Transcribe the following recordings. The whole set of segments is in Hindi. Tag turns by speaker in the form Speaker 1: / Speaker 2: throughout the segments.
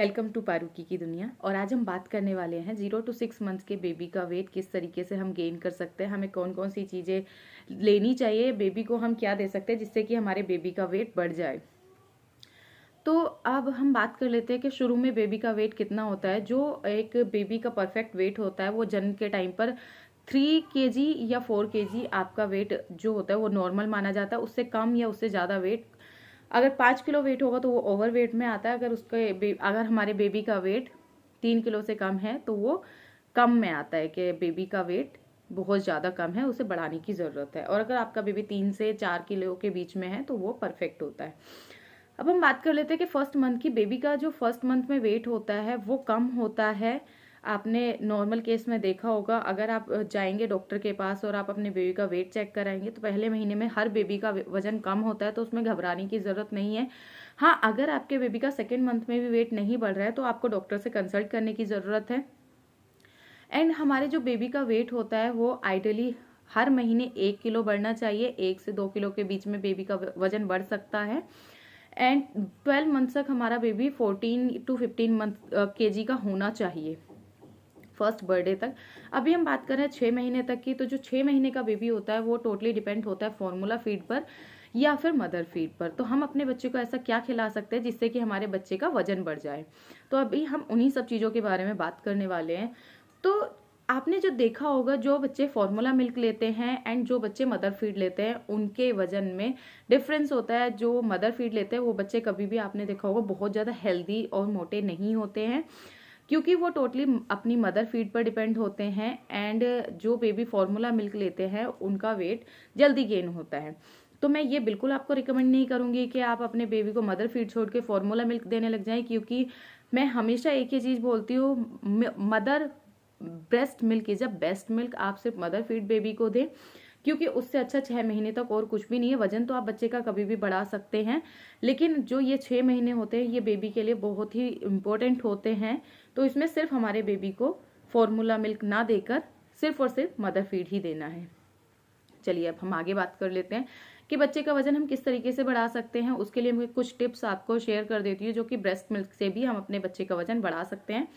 Speaker 1: वेलकम टू पारूकी की दुनिया। और आज हम बात करने वाले हैं 0 to 6 मंथ्स के बेबी का वेट किस तरीके से हम गेन कर सकते हैं, हमें कौन कौन सी चीज़ें लेनी चाहिए, बेबी को हम क्या दे सकते हैं जिससे कि हमारे बेबी का वेट बढ़ जाए। तो अब हम बात कर लेते हैं कि शुरू में बेबी का वेट कितना होता है। जो एक बेबी का परफेक्ट वेट होता है वो जन्म के टाइम पर 3 kg या 4 kg आपका वेट जो होता है वो नॉर्मल माना जाता है। उससे कम या उससे ज़्यादा वेट, अगर 5 किलो वेट होगा तो वो ओवर वेट में आता है। अगर हमारे बेबी का वेट 3 किलो से कम है तो वो कम में आता है कि बेबी का वेट बहुत ज़्यादा कम है, उसे बढ़ाने की ज़रूरत है। और अगर आपका बेबी 3 से 4 किलो के बीच में है तो वो परफेक्ट होता है। अब हम बात कर लेते हैं कि फर्स्ट मंथ की बेबी का जो फर्स्ट मंथ में वेट होता है वो कम होता है। आपने नॉर्मल केस में देखा होगा, अगर आप जाएंगे डॉक्टर के पास और आप अपने बेबी का वेट चेक कराएंगे तो पहले महीने में हर बेबी का वजन कम होता है, तो उसमें घबराने की ज़रूरत नहीं है। हाँ, अगर आपके बेबी का सेकेंड मंथ में भी वेट नहीं बढ़ रहा है तो आपको डॉक्टर से कंसल्ट करने की ज़रूरत है। एंड हमारे जो बेबी का वेट होता है वो आइडियली हर महीने 1 किलो बढ़ना चाहिए। 1 से 2 किलो के बीच में बेबी का वजन बढ़ सकता है। एंड 12 मंथ तक हमारा बेबी 14 to 15 kg का होना चाहिए फर्स्ट बर्थडे तक। अभी हम बात कर रहे हैं 6 महीने तक की। तो जो 6 महीने का बेबी होता है वो टोटली डिपेंड होता है फॉर्मूला फीड पर या फिर मदर फीड पर। तो हम अपने बच्चे को ऐसा क्या खिला सकते हैं जिससे कि हमारे बच्चे का वजन बढ़ जाए। तो अभी हम उन्हीं सब चीज़ों के बारे में बात करने वाले हैं। तो आपने जो देखा होगा, जो बच्चे फॉर्मूला मिल्क लेते हैं एंड जो बच्चे मदर फीड लेते हैं उनके वजन में डिफरेंस होता है। जो मदर फीड लेते हैं वो बच्चे कभी भी आपने देखा होगा बहुत ज़्यादा हेल्दी और मोटे नहीं होते हैं, क्योंकि वो टोटली अपनी मदर फीड पर डिपेंड होते हैं। एंड जो बेबी फॉर्मूला मिल्क लेते हैं उनका वेट जल्दी गेन होता है। तो मैं ये बिल्कुल आपको रिकमेंड नहीं करूंगी कि आप अपने बेबी को मदर फीड छोड़ के फॉर्मूला मिल्क देने लग जाएं, क्योंकि मैं हमेशा एक ही चीज़ बोलती हूँ, mother breast milk is a best milk. आप सिर्फ मदर फीड बेबी को दें, क्योंकि उससे अच्छा 6 महीने तक और कुछ भी नहीं है। वजन तो आप बच्चे का कभी भी बढ़ा सकते हैं, लेकिन जो ये 6 महीने होते हैं ये बेबी के लिए बहुत ही इम्पोर्टेंट होते हैं। तो इसमें सिर्फ हमारे बेबी को फॉर्मूला मिल्क ना देकर सिर्फ और सिर्फ मदर फीड ही देना है। चलिए अब हम आगे बात कर लेते हैं कि बच्चे का वजन हम किस तरीके से बढ़ा सकते हैं। उसके लिए मैं कुछ टिप्स आपको शेयर कर देती हूँ जो कि ब्रेस्ट मिल्क से भी हम अपने बच्चे का वजन बढ़ा सकते हैं।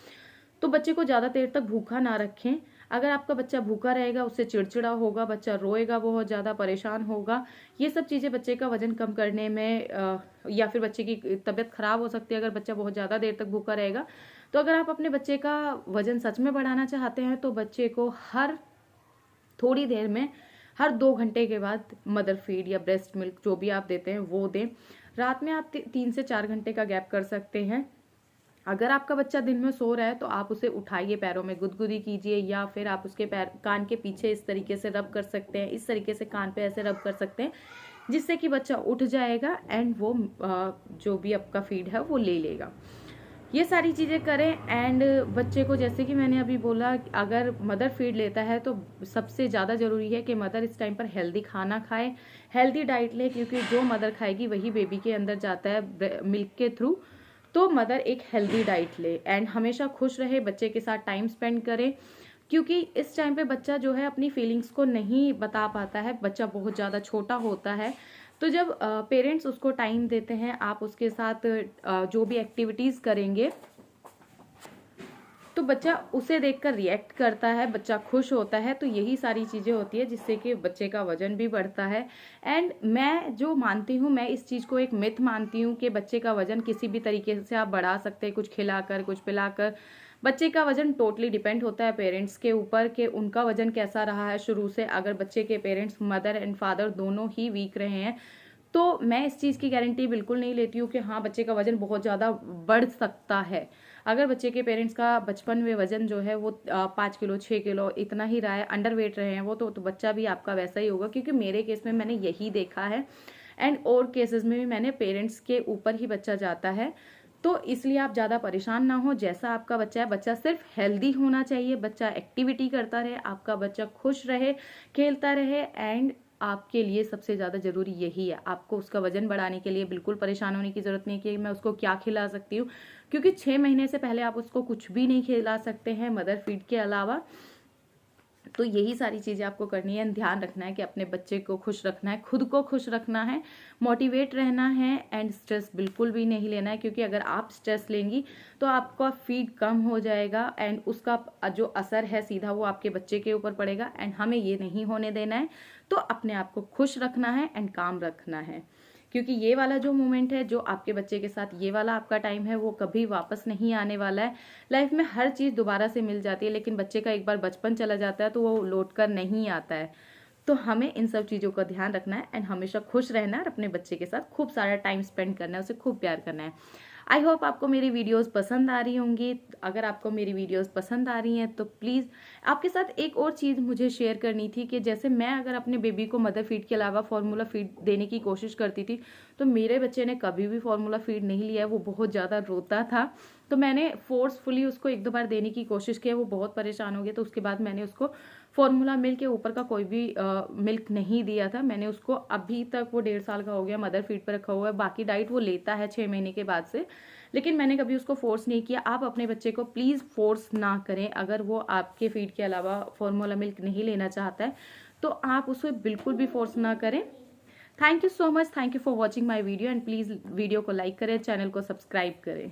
Speaker 1: तो बच्चे को ज़्यादा देर तक भूखा ना रखें। अगर आपका बच्चा भूखा रहेगा उससे चिड़चिड़ा होगा, बच्चा रोएगा, बहुत ज़्यादा परेशान होगा। ये सब चीज़ें बच्चे का वजन कम करने में या फिर बच्चे की तबीयत खराब हो सकती है अगर बच्चा बहुत ज़्यादा देर तक भूखा रहेगा। तो अगर आप अपने बच्चे का वजन सच में बढ़ाना चाहते हैं तो बच्चे को हर थोड़ी देर में, हर 2 घंटे के बाद मदर फीड या ब्रेस्ट मिल्क जो भी आप देते हैं वो दें। रात में आप 3 से 4 घंटे का गैप कर सकते हैं। अगर आपका बच्चा दिन में सो रहा है तो आप उसे उठाइए, पैरों में गुदगुदी कीजिए, या फिर आप उसके पैर कान के पीछे इस तरीके से रब कर सकते हैं, इस तरीके से कान पे ऐसे रब कर सकते हैं जिससे कि बच्चा उठ जाएगा एंड वो जो भी आपका फीड है वो ले लेगा। ये सारी चीज़ें करें। एंड बच्चे को, जैसे कि मैंने अभी बोला, अगर मदर फीड लेता है तो सबसे ज़्यादा ज़रूरी है कि मदर इस टाइम पर हेल्दी खाना खाए, हेल्दी डाइट ले, क्योंकि जो मदर खाएगी वही बेबी के अंदर जाता है मिल्क के थ्रू। तो मदर एक हेल्दी डाइट ले एंड हमेशा खुश रहे, बच्चे के साथ टाइम स्पेंड करे, क्योंकि इस टाइम पे बच्चा जो है अपनी फीलिंग्स को नहीं बता पाता है। बच्चा बहुत ज़्यादा छोटा होता है। तो जब पेरेंट्स उसको टाइम देते हैं, आप उसके साथ जो भी एक्टिविटीज़ करेंगे तो बच्चा उसे देखकर रिएक्ट करता है, बच्चा खुश होता है। तो यही सारी चीज़ें होती है जिससे कि बच्चे का वजन भी बढ़ता है। एंड मैं जो मानती हूँ, मैं इस चीज़ को एक मिथ मानती हूँ कि बच्चे का वजन किसी भी तरीके से आप बढ़ा सकते हैं, कुछ खिलाकर, कुछ पिलाकर। बच्चे का वजन टोटली डिपेंड होता है पेरेंट्स के ऊपर कि उनका वजन कैसा रहा है शुरू से। अगर बच्चे के पेरेंट्स, मदर एंड फादर दोनों ही वीक रहे हैं तो मैं इस चीज़ की गारंटी बिल्कुल नहीं लेती हूँ कि हाँ बच्चे का वजन बहुत ज़्यादा बढ़ सकता है। अगर बच्चे के पेरेंट्स का बचपन में वजन जो है वो 5 किलो 6 किलो इतना ही रहा है, अंडर वेट रहे हैं वो, तो बच्चा भी आपका वैसा ही होगा, क्योंकि मेरे केस में मैंने यही देखा है। एंड और केसेस में भी मैंने पेरेंट्स के ऊपर ही बच्चा जाता है। तो इसलिए आप ज़्यादा परेशान ना हो, जैसा आपका बच्चा है। बच्चा सिर्फ हेल्दी होना चाहिए, बच्चा एक्टिविटी करता रहे, आपका बच्चा खुश रहे, खेलता रहे। एंड आपके लिए सबसे ज़्यादा ज़रूरी यही है। आपको उसका वजन बढ़ाने के लिए बिल्कुल परेशान होने की ज़रूरत नहीं कि मैं उसको क्या खिला सकती हूँ, क्योंकि 6 महीने से पहले आप उसको कुछ भी नहीं खिला सकते हैं मदर फीड के अलावा। तो यही सारी चीज़ें आपको करनी है। ध्यान रखना है कि अपने बच्चे को खुश रखना है, खुद को खुश रखना है, मोटिवेट रहना है एंड स्ट्रेस बिल्कुल भी नहीं लेना है, क्योंकि अगर आप स्ट्रेस लेंगी तो आपका फीड कम हो जाएगा एंड उसका जो असर है सीधा वो आपके बच्चे के ऊपर पड़ेगा एंड हमें ये नहीं होने देना है। तो अपने आप को खुश रखना है एंड काम रखना है, क्योंकि ये वाला जो मोमेंट है जो आपके बच्चे के साथ ये वाला आपका टाइम है वो कभी वापस नहीं आने वाला है। लाइफ में हर चीज़ दोबारा से मिल जाती है, लेकिन बच्चे का एक बार बचपन चला जाता है तो वो लौट कर नहीं आता है। तो हमें इन सब चीज़ों का ध्यान रखना है एंड हमेशा खुश रहना है और अपने बच्चे के साथ खूब सारा टाइम स्पेंड करना है, उसे खूब प्यार करना है। आई होप आपको मेरी वीडियोस पसंद आ रही होंगी। अगर आपको मेरी वीडियोस पसंद आ रही हैं तो प्लीज़ आपके साथ एक और चीज़ मुझे शेयर करनी थी कि जैसे मैं अगर अपने बेबी को मदर फीड के अलावा फार्मूला फीड देने की कोशिश करती थी तो मेरे बच्चे ने कभी भी फार्मूला फीड नहीं लिया, वो बहुत ज़्यादा रोता था। तो मैंने फोर्सफुली उसको एक दो बार देने की कोशिश की, वो बहुत परेशान हो गया। तो उसके बाद मैंने उसको फार्मूला मिल्क के ऊपर का कोई भी मिल्क नहीं दिया था। मैंने उसको अभी तक, वो 1.5 साल का हो गया, मदर फीड पर रखा हुआ है। बाकी डाइट वो लेता है 6 महीने के बाद से, लेकिन मैंने कभी उसको फोर्स नहीं किया। आप अपने बच्चे को प्लीज़ फोर्स ना करें। अगर वो आपके फीड के अलावा फार्मूला मिल्क नहीं लेना चाहता है तो आप उसे बिल्कुल भी फोर्स ना करें। Thank you so much, thank you for watching my video and please video को लाइक करें, चैनल को सब्सक्राइब करें।